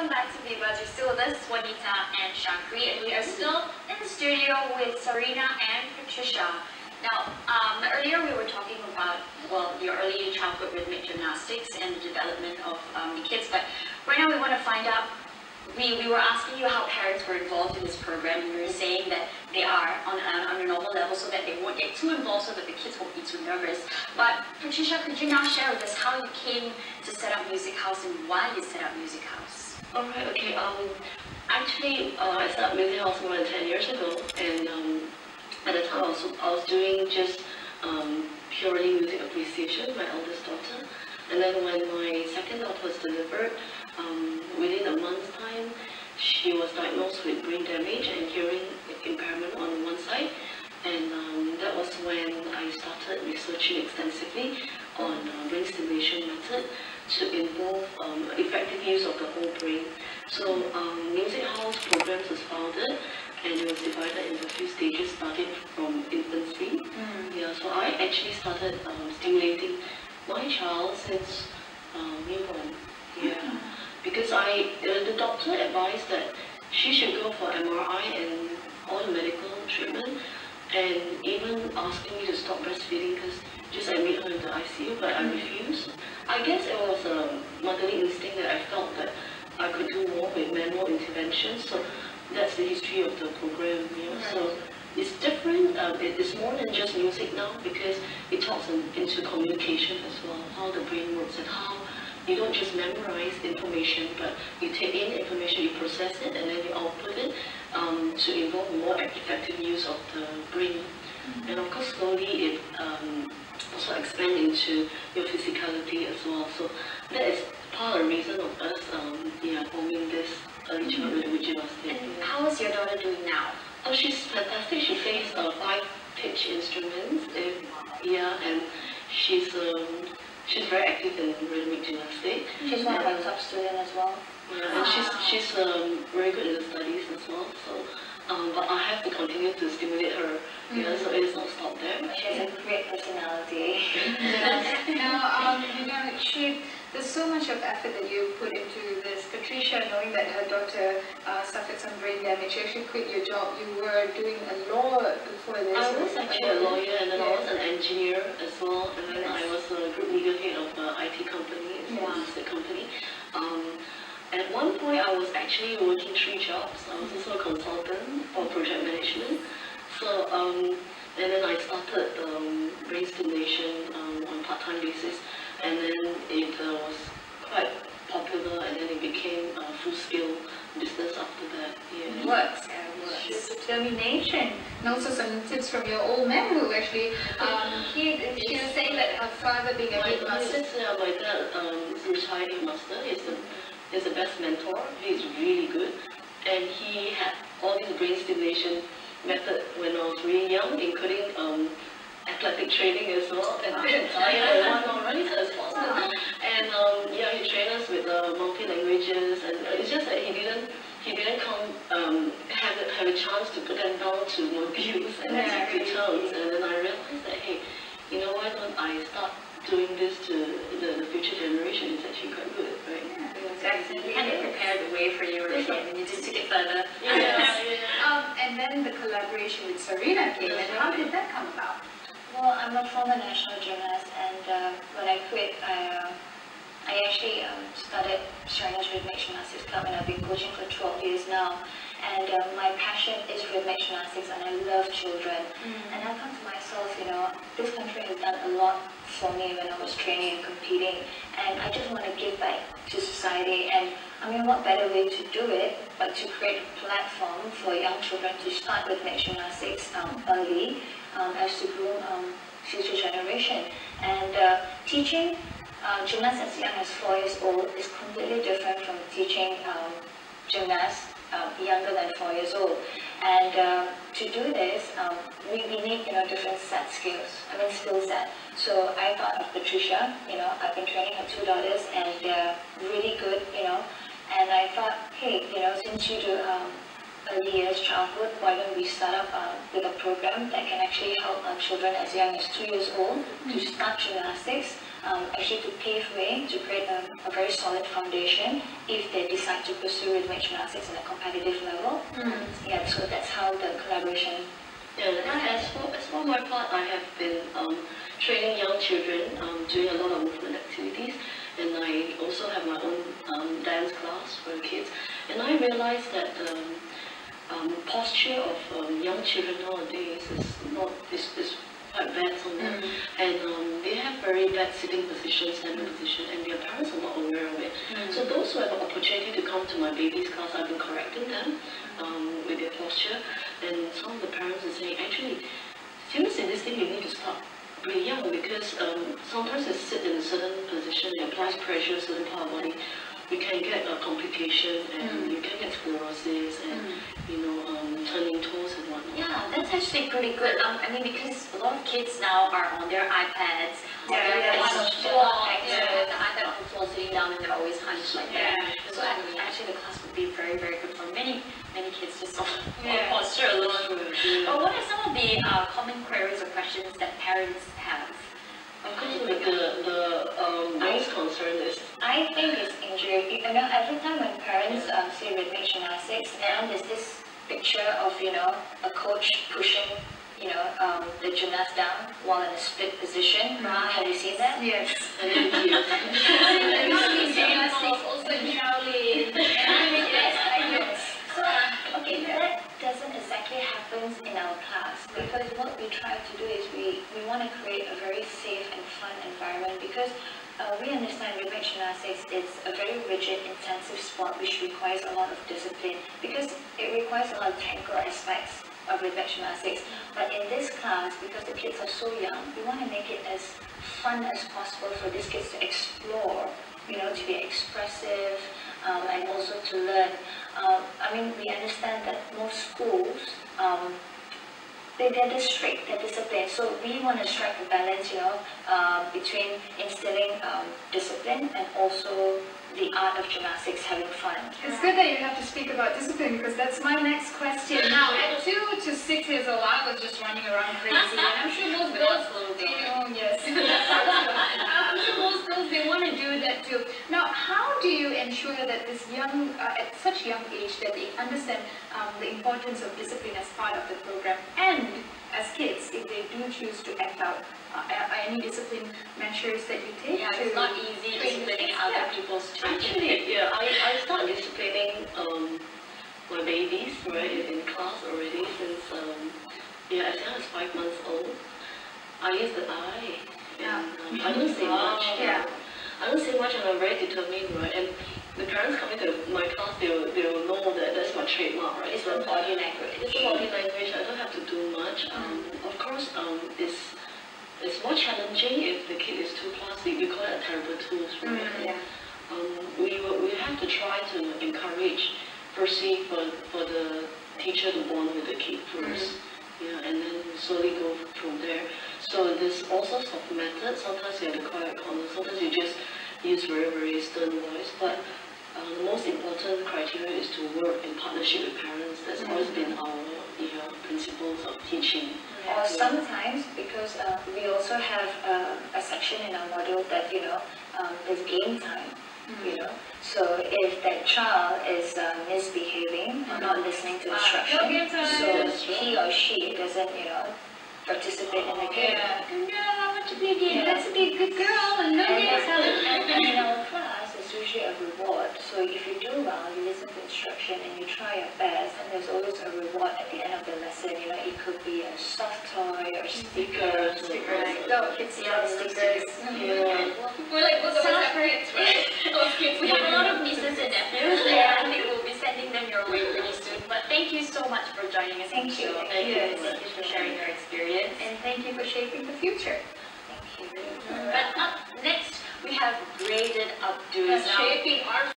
welcome back to Viva. You're still with us, Juanita and Shankri, and we are still in the studio with Sarina and Patricia. Now, earlier we were talking about, well, your early childhood rhythmic gymnastics and the development of the kids, but right now we want to find out, we were asking you how parents were involved in this program, and we were saying that they are on a normal level so that they won't get too involved so that the kids won't be too nervous. But Patricia, could you now share with us how you came to set up Musikhaus and why you set up Musikhaus? Alright, okay. Actually, I set up Musikhaus more than 10 years ago, and at the time I was doing just purely music appreciation, my eldest daughter. And then when my second daughter was delivered, within a month's time, she was diagnosed with brain damage and hearing impairment on one side. And that was when I started researching extensively on brain stimulation method to involve effective use of the whole brain. So Musikhaus programs was founded, and it was divided into a few stages starting from infancy. Yeah, so I actually started stimulating my child since newborn. Yeah, because the doctor advised that she should go for MRI and all the medical treatment, and even asking me to stop breastfeeding because just admit her in the ICU, but I refused. I guess it was a motherly instinct that I felt that I could do more with manual intervention. So that's the history of the program. So it's different. It's more than just music now because it talks into communication as well, how the brain works and how you don't just memorize information, but you take in information, you process it, and then you output it to involve more effective use of the brain. And of course, slowly it also expand into your physicality as well. So that is part of the reason of us forming this early childhood rhythmic gymnastics. And how is your daughter doing now? Oh, she's fantastic. She plays 5-pitch instruments. And she's very active in rhythmic gymnastics. She's one of our top students as well. Yeah, and she's very good in the studies as well. So, but I have to continue to stimulate her. So it's not stopped there. She has a great personality. Now, there's so much of effort that you put into this. Patricia, knowing that her daughter suffered some brain damage, you actually quit your job. You were doing a law before this. I was actually a lawyer, and then I was an engineer as well, and then I was a group legal head of an IT company, a music company. At one point, I was actually working 3 jobs. I was also a consultant for project management. So, and then I started brain stimulation on part-time basis, and then it was quite popular, and then it became a full-scale business after that. Yeah. It works. It's determination. And also some tips from your old man who actually, she was saying that her father being a headmaster. My dad is a retired headmaster. He's the best mentor. He's really good, and he had all these brain stimulation method when I was really young, including athletic training as well. And he trained us with multi-languages, and it's just that he didn't come have a chance to put them down to modules and to terms. And then I realized that, hey, why don't I start doing this to the future generation? It's actually quite good, right? Exactly. You had it prepared the way for you, and you just took it further. And then the collaboration with Sarina came, and how did that come about? Well, I'm a former national gymnast, and when I quit, I actually started Sarina's Rhythmic Gymnastics Club, and I've been coaching for 12 years now. And my passion is rhythmic gymnastics, and I love children. And I come to myself, this country has done a lot for me when I was training and competing, and I just want to give back to society. And I mean, what better way to do it but to create a platform for young children to start rhythmic gymnastics early, as to groom future generation. And teaching gymnasts as young as 4 years old is completely different from teaching gymnasts younger than 4 years old. And to do this, we need different skill set. So I thought of Patricia. I've been training her 2 daughters, and they're really good. And I thought, hey, since you do early years childhood, why don't we start up with a program that can actually help children as young as 2 years old to start gymnastics actually to pave way to create a very solid foundation if they decide to pursue rhythmic gymnastics on a competitive level. Yeah, so that's how the collaboration. Yeah, as for my part, I have been training young children, doing a lot of movement activities, and I also have my own dance class for kids. And I realized that the posture of young children nowadays is quite bad for them, and they have very bad sitting position, standing position, and their parents are not aware of it. So those who have an opportunity to come to my baby's class, I've been correcting them with their posture, and some of the parents are saying, actually, seriously, this thing you need to start pretty young, because sometimes they sit in a certain position, it applies pressure to a certain part of the body. You can get a complication, and you can get sclerosis, and turning toes and whatnot. Yeah, that's actually pretty good. I mean, because a lot of kids now are on their iPads, on their on the floor, the iPad on the floor, sitting down, and they're always hunched like that. So actually, the class would be very, very good for many kids just on posture alone. But what are some of the common queries or questions that parents have? Of course, the most concern is, I think it's injury. Every time when parents say rhythmic gymnastics, and there's this picture of a coach pushing the gymnast down while in a split position. Have you seen that? Yes. Also Charlie. Yes. So okay, that doesn't exactly happen in our class, because what we try to do is we want to create a very safe and fun environment, because we understand rhythmic gymnastics is a very rigid, intensive sport which requires a lot of discipline, because it requires a lot of technical aspects of rhythmic gymnastics. But in this class, because the kids are so young, we want to make it as fun as possible for these kids to explore, to be expressive, and also to learn. I mean, we understand that most schools, they're strict, they're disciplined. So we want to strike a balance, between instilling discipline and also the art of gymnastics, having fun. It's good that you have to speak about discipline, because that's my next question. Now, at 2 to 6 years old, I was just running around crazy, and I'm sure most girls, yes, I'm sure most girls, they want to do that too. Now, how do you ensure that this young, at such young age, that they understand the importance of discipline as part of the program, and as kids, if they do choose to act out, any discipline measures that you take? Yeah, it's not easy disciplining other people's children. actually, I start disciplining my babies, right, in class already since as young as 5 months old. I use the eye, and I don't say much. I don't say much, and I'm very determined, right? And the parents coming to my class, they will know that that's my trademark, right? It's the body language. It's body language. I don't have to do much. Of course, it's more challenging if the kid is too classy. We call it a terrible twos, right? We have to try to encourage, firstly, for the teacher to bond with the kid first, and then slowly go from there. So there's all sorts of methods. Sometimes you have the quiet corner. Sometimes you just use very, very stern voice. But the most important criteria is to work in partnership with parents. That's always been our principles of teaching. Or sometimes, because we also have a section in our module that there's game time. So if that child is misbehaving or not listening to instruction, so he or she doesn't participate in the game. No, I want to be a game. Let's be a good girl and no games. And in our class, it's usually a reward. So if you do well, you listen to instruction and you try your best, and there's always a reward at the end of the lesson. It could be a soft toy or stickers. No, kids love stickers. We're like, those are our kids, right? Those kids. We have a lot of nieces and nephews, and I think we'll be sending them your way pretty soon. But thank you so much for joining us on the show. Thank you. Thank you for sharing your experience. And thank you for shaping the future. Thank you. But up next, we have graded updos. Shaping our